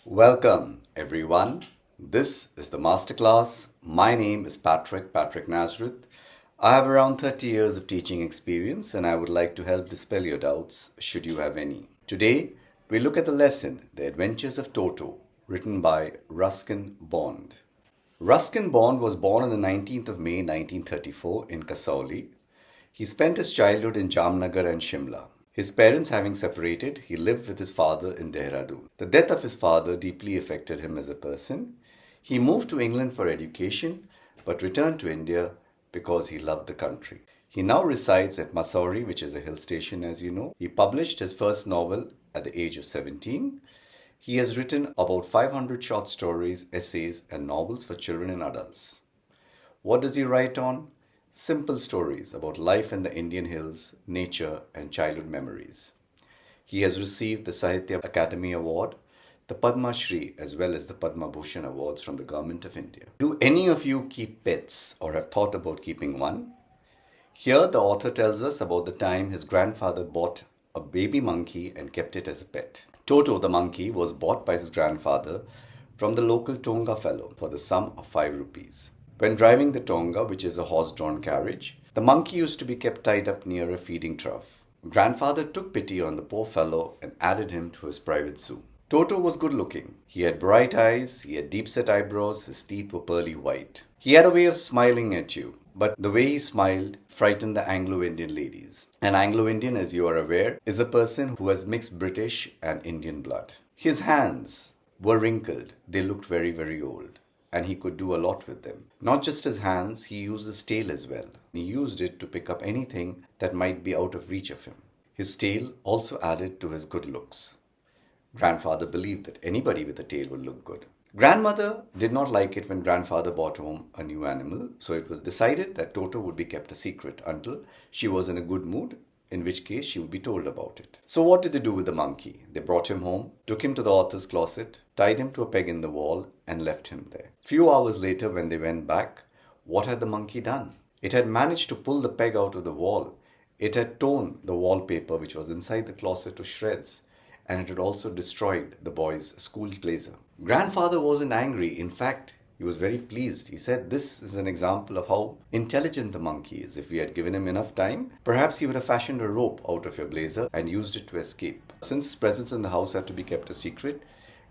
Welcome, everyone. This is the Masterclass. My name is Patricknazareth. I have around 30 years of teaching experience and I would like to help dispel your doubts should you have any. Today, we look at the lesson, The Adventures of Toto, written by Ruskin Bond. Ruskin Bond was born on the 19th of May 1934 in Kasauli. He spent his childhood in Jamnagar and Shimla. His parents having separated, he lived with his father in Dehradun. The death of his father deeply affected him as a person. He moved to England for education, but returned to India because he loved the country. He now resides at Mussoorie, which is a hill station, as you know. He published his first novel at the age of 17. He has written about 500 short stories, essays, and novels for children and adults. What does he write on? Simple stories about life in the Indian hills, nature, and childhood memories. He has received the Sahitya Academy Award, the Padma Shri, as well as the Padma Bhushan Awards from the Government of India. Do any of you keep pets or have thought about keeping one? Here, the author tells us about the time his grandfather bought a baby monkey and kept it as a pet. Toto, the monkey, was bought by his grandfather from the local Tonga fellow for the sum of 5 rupees. When driving the Tonga, which is a horse-drawn carriage, the monkey used to be kept tied up near a feeding trough. Grandfather took pity on the poor fellow and added him to his private zoo. Toto was good-looking. He had bright eyes, he had deep-set eyebrows, his teeth were pearly white. He had a way of smiling at you, but the way he smiled frightened the Anglo-Indian ladies. An Anglo-Indian, as you are aware, is a person who has mixed British and Indian blood. His hands were wrinkled. They looked very, very old. And he could do a lot with them. Not just his hands, he used his tail as well. He used it to pick up anything that might be out of reach of him. His tail also added to his good looks. Grandfather believed that anybody with a tail would look good. Grandmother did not like it when grandfather brought home a new animal, so it was decided that Toto would be kept a secret until she was in a good mood, in which case she would be told about it. So what did they do with the monkey? They brought him home, took him to the author's closet, tied him to a peg in the wall, and left him there. Few hours later, when they went back, what had the monkey done? It had managed to pull the peg out of the wall. It had torn the wallpaper which was inside the closet to shreds, and it had also destroyed the boy's school blazer. Grandfather wasn't angry. In fact, he was very pleased. He said this is an example of how intelligent the monkey is. If we had given him enough time, perhaps he would have fashioned a rope out of your blazer and used it to escape. Since his presence in the house had to be kept a secret,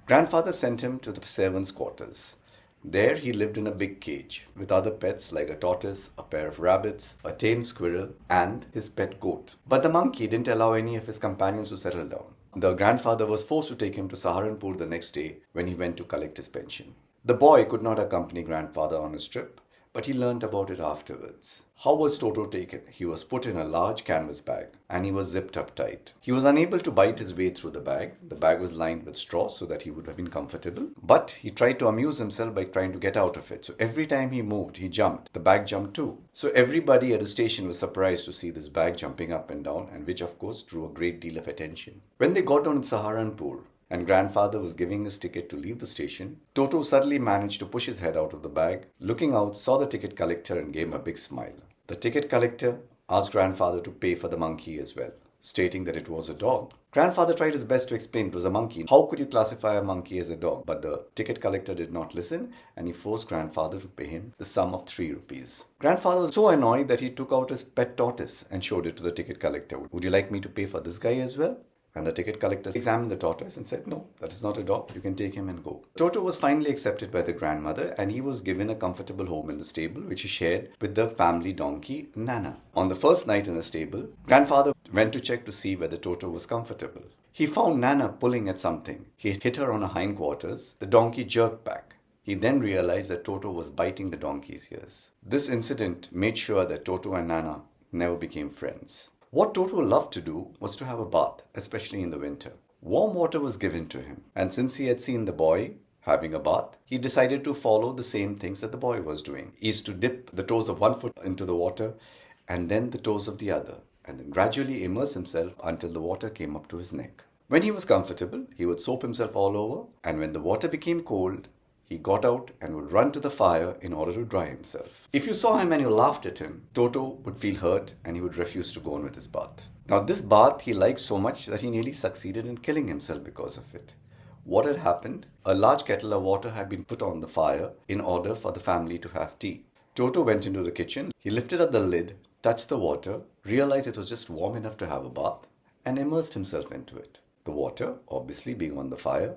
grandfather sent him to the servants' quarters. There he lived in a big cage with other pets like a tortoise, a pair of rabbits, a tame squirrel, and his pet goat. But the monkey didn't allow any of his companions to settle down. The grandfather was forced to take him to Saharanpur the next day when he went to collect his pension. The boy could not accompany grandfather on his trip, but he learnt about it afterwards. How was Toto taken? He was put in a large canvas bag and he was zipped up tight. He was unable to bite his way through the bag. The bag was lined with straw so that he would have been comfortable. But he tried to amuse himself by trying to get out of it. So every time he moved, he jumped. The bag jumped too. So everybody at the station was surprised to see this bag jumping up and down, and which of course drew a great deal of attention. When they got on in Saharanpur, and grandfather was giving his ticket to leave the station, Toto suddenly managed to push his head out of the bag, looking out, saw the ticket collector and gave him a big smile. The ticket collector asked grandfather to pay for the monkey as well, stating that it was a dog. Grandfather tried his best to explain it was a monkey. How could you classify a monkey as a dog? But the ticket collector did not listen and he forced grandfather to pay him the sum of 3 rupees. Grandfather was so annoyed that he took out his pet tortoise and showed it to the ticket collector. Would you like me to pay for this guy as well? And the ticket collector examined the tortoise and said, no, that is not a dog. You can take him and go. Toto was finally accepted by the grandmother and he was given a comfortable home in the stable which he shared with the family donkey, Nana. On the first night in the stable, grandfather went to check to see whether Toto was comfortable. He found Nana pulling at something. He hit her on her hindquarters. The donkey jerked back. He then realized that Toto was biting the donkey's ears. This incident made sure that Toto and Nana never became friends. What Toto loved to do was to have a bath, especially in the winter. Warm water was given to him, and since he had seen the boy having a bath, he decided to follow the same things that the boy was doing. He used to dip the toes of one foot into the water and then the toes of the other, and then gradually immerse himself until the water came up to his neck. When he was comfortable, he would soap himself all over, and when the water became cold, he got out and would run to the fire in order to dry himself. If you saw him and you laughed at him, Toto would feel hurt and he would refuse to go on with his bath. Now this bath he liked so much that he nearly succeeded in killing himself because of it. What had happened? A large kettle of water had been put on the fire in order for the family to have tea. Toto went into the kitchen. He lifted up the lid, touched the water, realized it was just warm enough to have a bath, and immersed himself into it. The water, obviously being on the fire,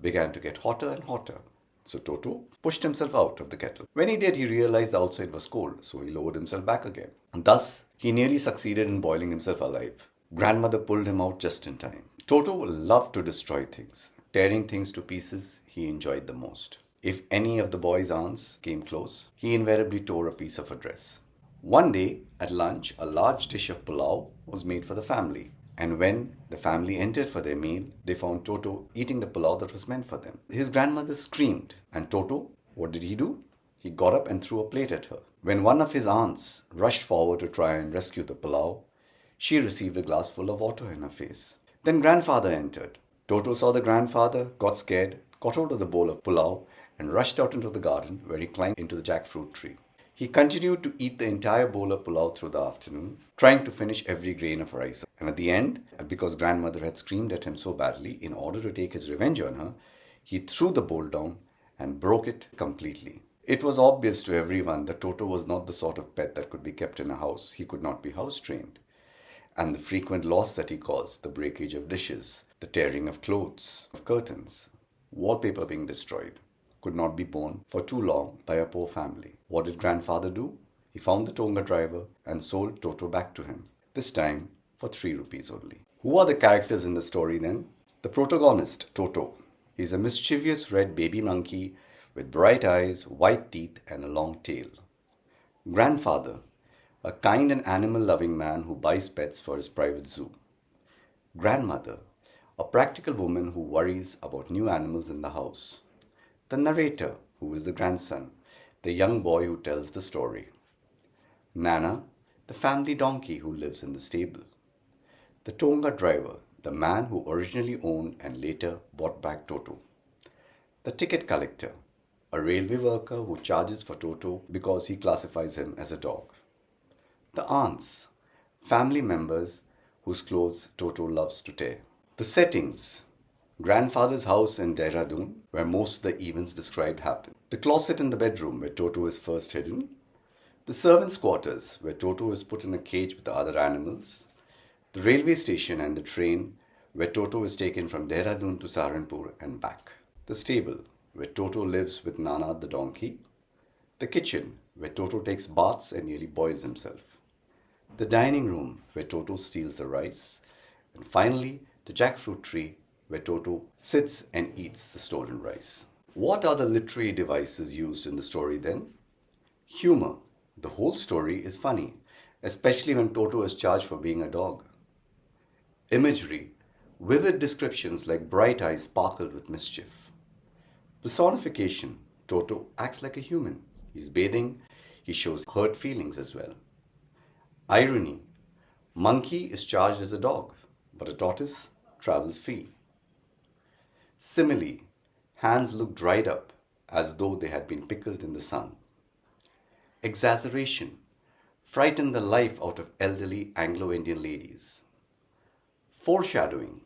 began to get hotter and hotter. So Toto pushed himself out of the kettle. When he did, he realized the outside was cold, so he lowered himself back again. And thus, he nearly succeeded in boiling himself alive. Grandmother pulled him out just in time. Toto loved to destroy things. Tearing things to pieces he enjoyed the most. If any of the boy's aunts came close, he invariably tore a piece of her dress. One day, at lunch, a large dish of pulao was made for the family. And when the family entered for their meal, they found Toto eating the pulao that was meant for them. His grandmother screamed, and Toto, what did he do? He got up and threw a plate at her. When one of his aunts rushed forward to try and rescue the pulao, she received a glass full of water in her face. Then grandfather entered. Toto saw the grandfather, got scared, got hold of the bowl of pulao, and rushed out into the garden where he climbed into the jackfruit tree. He continued to eat the entire bowl of pulao through the afternoon, trying to finish every grain of rice. And at the end, because grandmother had screamed at him so badly, in order to take his revenge on her, he threw the bowl down and broke it completely. It was obvious to everyone that Toto was not the sort of pet that could be kept in a house. He could not be house-trained. And the frequent loss that he caused, the breakage of dishes, the tearing of clothes, of curtains, wallpaper being destroyed, could not be borne for too long by a poor family. What did grandfather do? He found the Tonga driver and sold Toto back to him, this time for 3 rupees only. Who are the characters in the story then? The protagonist, Toto. He's a mischievous red baby monkey with bright eyes, white teeth, and a long tail. Grandfather, a kind and animal-loving man who buys pets for his private zoo. Grandmother, a practical woman who worries about new animals in the house. The narrator, who is the grandson, the young boy who tells the story. Nana, the family donkey who lives in the stable. The Tonga driver, the man who originally owned and later bought back Toto. The ticket collector, a railway worker who charges for Toto because he classifies him as a dog. The aunts, family members whose clothes Toto loves to tear. The settings, grandfather's house in Dehradun, where most of the events described happen. The closet in the bedroom, where Toto is first hidden. The servants' quarters, where Toto is put in a cage with the other animals. The railway station and the train, where Toto is taken from Dehradun to Saharanpur and back. The stable, where Toto lives with Nana the donkey. The kitchen, where Toto takes baths and nearly boils himself. The dining room, where Toto steals the rice. And finally, the jackfruit tree, where Toto sits and eats the stolen rice. What are the literary devices used in the story then? Humor. The whole story is funny, especially when Toto is charged for being a dog. Imagery. Vivid descriptions like bright eyes sparkled with mischief. Personification. Toto acts like a human. He's bathing. He shows hurt feelings as well. Irony. Monkey is charged as a dog, but a tortoise travels free. Simile. Hands look dried up as though they had been pickled in the sun. Exaggeration. Frighten the life out of elderly Anglo-Indian ladies. Foreshadowing.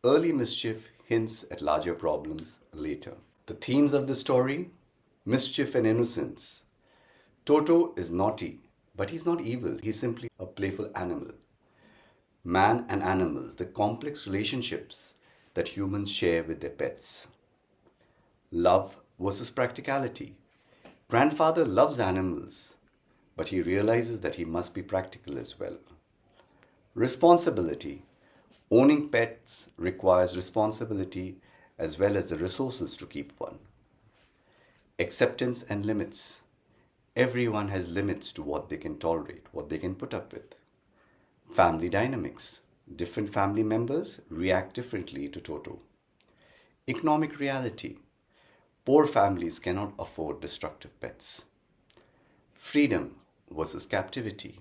Early mischief hints at larger problems later. The themes of the story: mischief and innocence. Toto is naughty, but he's not evil. He's simply a playful animal. Man and animals, the complex relationships that humans share with their pets. Love versus practicality. Grandfather loves animals, but he realizes that he must be practical as well. Responsibility. Owning pets requires responsibility as well as the resources to keep one. Acceptance and limits. Everyone has limits to what they can tolerate, what they can put up with. Family dynamics. Different family members react differently to Toto. Economic reality. Poor families cannot afford destructive pets. Freedom versus captivity.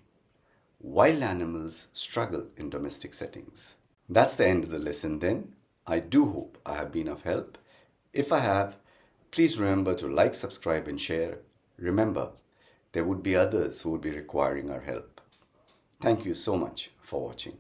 Wild animals struggle in domestic settings. That's the end of the lesson then. I do hope I have been of help. If I have, please remember to like, subscribe and share. Remember, there would be others who would be requiring our help. Thank you so much for watching.